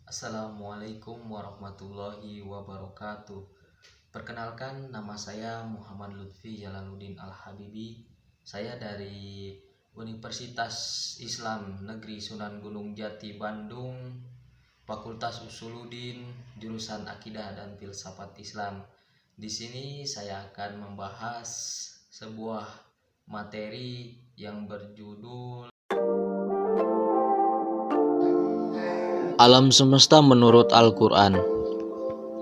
Assalamualaikum warahmatullahi wabarakatuh. Perkenalkan, nama saya Muhammad Lutfi Jalaluddin Al-Habibi. Saya dari Universitas Islam Negeri Sunan Gunung Jati Bandung, Fakultas Usuluddin, jurusan Akidah dan Filsafat Islam. Di sini saya akan membahas sebuah materi yang berjudul Alam Semesta Menurut Al-Quran.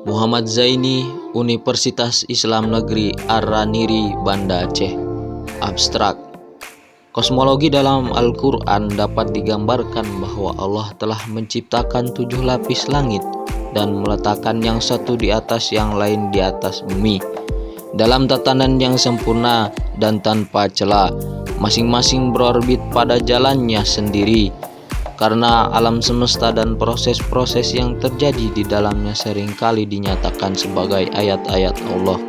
Muhammad Zaini, Universitas Islam Negeri Ar-Raniri, Banda Aceh. Abstrak. Kosmologi dalam Al-Quran dapat digambarkan bahwa Allah telah menciptakan 7 lapis langit dan meletakkan yang satu di atas yang lain di atas bumi, dalam tatanan yang sempurna dan tanpa celah, masing-masing berorbit pada jalannya sendiri. Karena alam semesta dan proses-proses yang terjadi di dalamnya seringkali dinyatakan sebagai ayat-ayat Allah,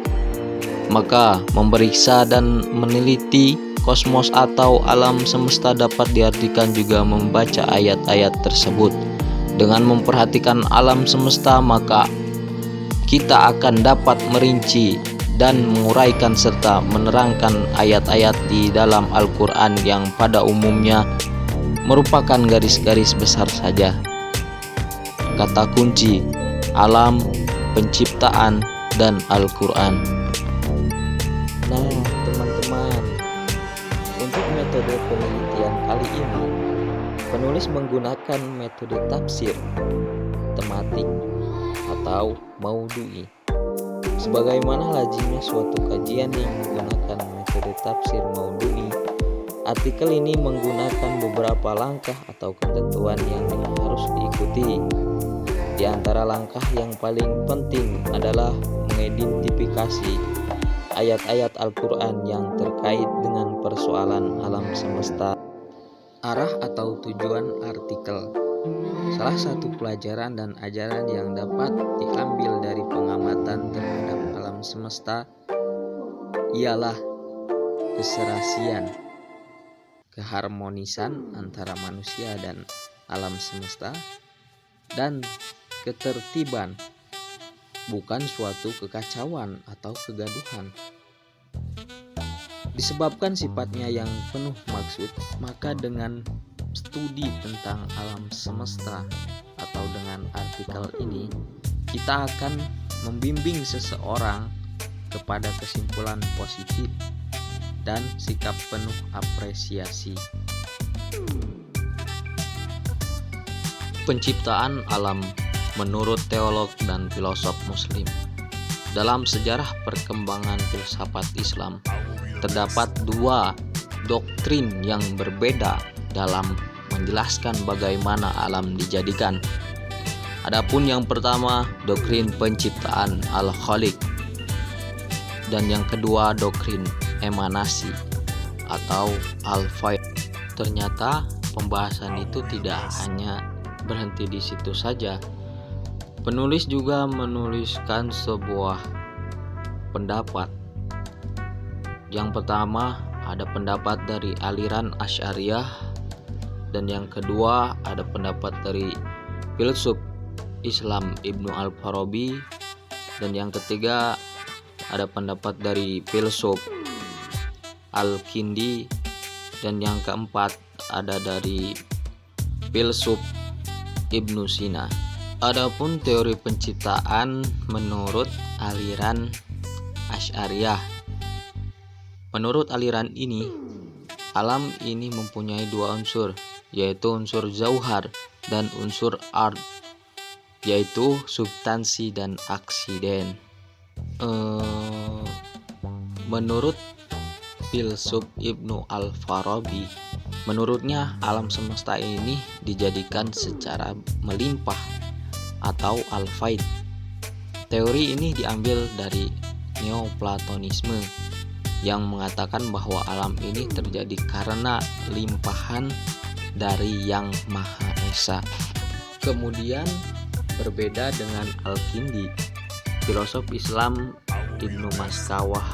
maka memeriksa dan meneliti kosmos atau alam semesta dapat diartikan juga membaca ayat-ayat tersebut. Dengan memperhatikan alam semesta, maka kita akan dapat merinci dan menguraikan serta menerangkan ayat-ayat di dalam Al-Quran yang pada umumnya merupakan garis-garis besar saja. Kata kunci: alam, penciptaan, dan Al-Quran. Nah, teman-teman, untuk metode penelitian kali ini, penulis menggunakan metode tafsir tematik atau maudhu'i. Sebagaimana lazimnya suatu kajian yang menggunakan metode tafsir maudhu'i, artikel ini menggunakan beberapa langkah atau ketentuan yang harus diikuti. Di antara langkah yang paling penting adalah mengidentifikasi ayat-ayat Al-Quran yang terkait dengan persoalan alam semesta. Arah atau tujuan artikel. Salah satu pelajaran dan ajaran yang dapat diambil dari pengamatan terhadap alam semesta ialah keserasian, keharmonisan antara manusia dan alam semesta, dan ketertiban, bukan suatu kekacauan atau kegaduhan. Disebabkan sifatnya yang penuh maksud, maka dengan studi tentang alam semesta atau dengan artikel ini, kita akan membimbing seseorang kepada kesimpulan positif dan sikap penuh apresiasi. Penciptaan alam menurut teolog dan filosof Muslim. Dalam sejarah perkembangan filsafat Islam, terdapat 2 doktrin yang berbeda dalam menjelaskan bagaimana alam dijadikan. Adapun yang pertama, doktrin penciptaan Al-Khaliq, dan yang kedua, doktrin emanasi atau Al-Faid. Ternyata pembahasan itu tidak hanya berhenti di situ saja. Penulis juga menuliskan sebuah pendapat. Yang pertama ada pendapat dari aliran Asy'ariyah, dan yang kedua ada pendapat dari filsuf Islam Ibnu Al-Farabi, dan yang ketiga ada pendapat dari filsuf Al-Kindi, dan yang keempat ada dari filsuf Ibnu Sina. Adapun teori penciptaan menurut aliran Asy'ariyah. Menurut aliran ini, alam ini mempunyai 2 unsur, yaitu unsur zauhar dan unsur ard, yaitu substansi dan aksiden. Menurut filsuf Ibnu Al-Farabi, menurutnya alam semesta ini dijadikan secara melimpah atau al-faid. Teori ini diambil dari Neoplatonisme yang mengatakan bahwa alam ini terjadi karena limpahan dari Yang Maha Esa. Kemudian berbeda dengan Al-Kindi, filosof Islam Ibnu Maskawah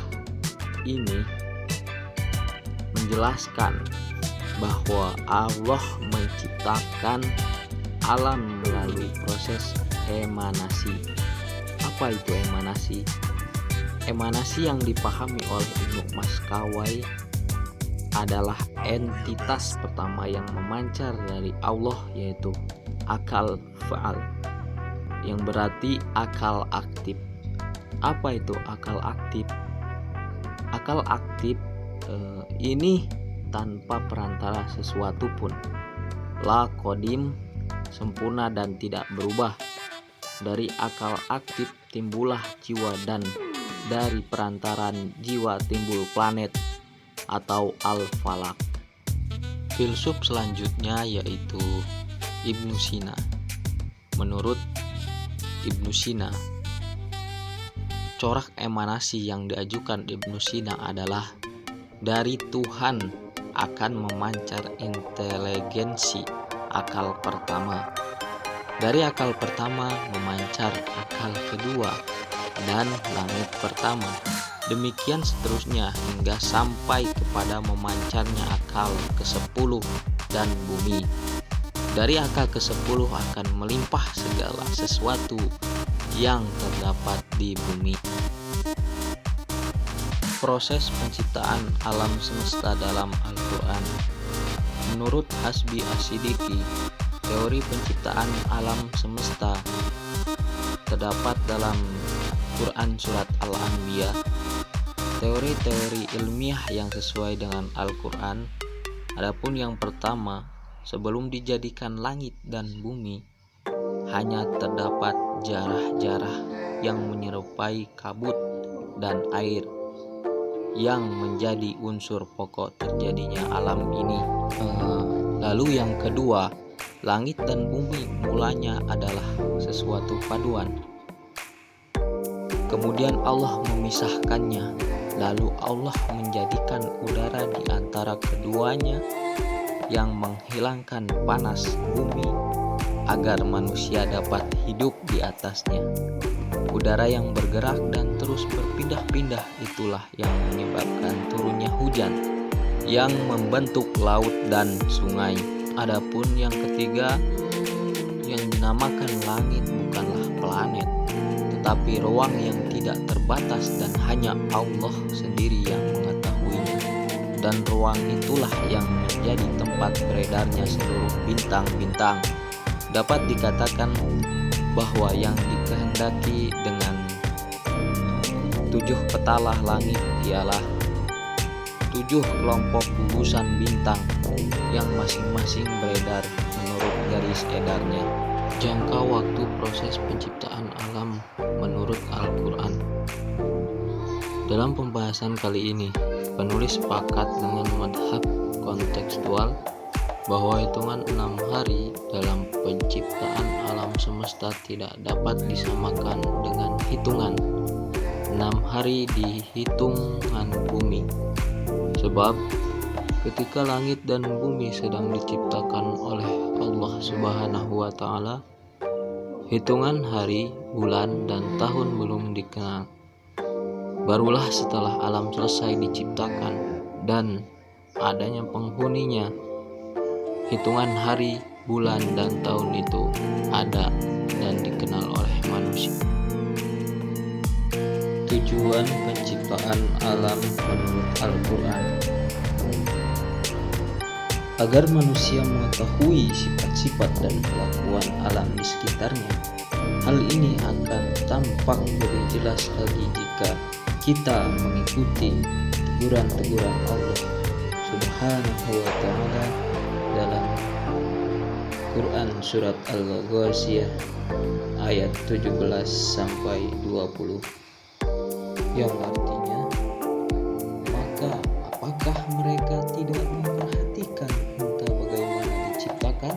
ini menjelaskan bahwa Allah menciptakan alam melalui proses emanasi. Apa itu emanasi? Emanasi yang dipahami oleh Ibnu Maskawai adalah entitas pertama yang memancar dari Allah, yaitu akal faal, yang berarti akal aktif. Apa itu akal aktif? Akal aktif ini tanpa perantara sesuatu pun, la kodim, sempurna dan tidak berubah. Dari akal aktif timbullah jiwa, dan dari perantaran jiwa timbul planet atau al-falak. Filsuf selanjutnya yaitu Ibnu Sina. Menurut Ibnu Sina, corak emanasi yang diajukan Ibnu Sina adalah dari Tuhan akan memancar inteligensi akal pertama. Dari akal pertama memancar akal kedua dan langit pertama. Demikian seterusnya hingga sampai kepada memancarnya akal ke-10 dan bumi. Dari akal ke-10 akan melimpah segala sesuatu yang terdapat di bumi. Proses penciptaan alam semesta dalam Al-Quran. Menurut Hasbi As-Siddiqi, teori penciptaan alam semesta terdapat dalam Quran Surat Al-Anbiya. Teori-teori ilmiah yang sesuai dengan Al-Quran. Adapun yang pertama, sebelum dijadikan langit dan bumi, hanya terdapat jarah-jarah yang menyerupai kabut dan air yang menjadi unsur pokok terjadinya alam ini. Lalu yang kedua, langit dan bumi mulanya adalah sesuatu paduan. Kemudian Allah memisahkannya, lalu Allah menjadikan udara di antara keduanya yang menghilangkan panas bumi agar manusia dapat hidup di atasnya. Udara yang bergerak dan terus berpindah-pindah itulah yang menyebabkan turunnya hujan yang membentuk laut dan sungai. Adapun yang ketiga, yang dinamakan langit bukanlah planet, tetapi ruang yang tidak terbatas dan hanya Allah sendiri yang mengetahuinya. Dan ruang itulah yang menjadi tempat beredarnya seluruh bintang-bintang. Dapat dikatakan bahwa yang dikehendaki dengan 7 petalah langit ialah 7 kelompok gugusan bintang yang masing-masing beredar menurut garis edarnya. Jangka waktu proses penciptaan alam menurut Al-Quran. Dalam pembahasan kali ini, penulis sepakat dengan madhab kontekstual bahwa hitungan 6 hari dalam penciptaan alam semesta tidak dapat disamakan dengan hitungan 6 hari di hitungan bumi. Sebab ketika langit dan bumi sedang diciptakan oleh Allah Subhanahu wa Ta'ala, hitungan hari, bulan, dan tahun belum dikenal. Barulah setelah alam selesai diciptakan dan adanya penghuninya, hitungan hari, bulan, dan tahun itu ada dan dikenal oleh manusia. Tujuan penciptaan alam menurut Al-Quran. Agar manusia mengetahui sifat-sifat dan kelakuan alam di sekitarnya. Hal ini akan tampak lebih jelas lagi jika kita mengikuti teguran-teguran Allah Subhanahu wa Ta'ala dalam Quran Surat Al-Ghashiyah ayat 17-20, yang artinya, maka apakah mereka tidak memperhatikan entah bagaimana diciptakan,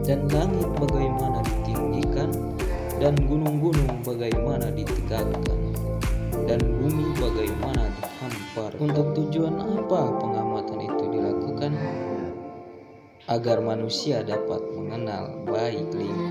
dan langit bagaimana ditinggikan, dan gunung-gunung bagaimana ditegakkan, dan bumi bagaimana dihampar. Untuk tujuan apa pengamatan itu dilakukan? Agar manusia dapat mengenal baik lingkungan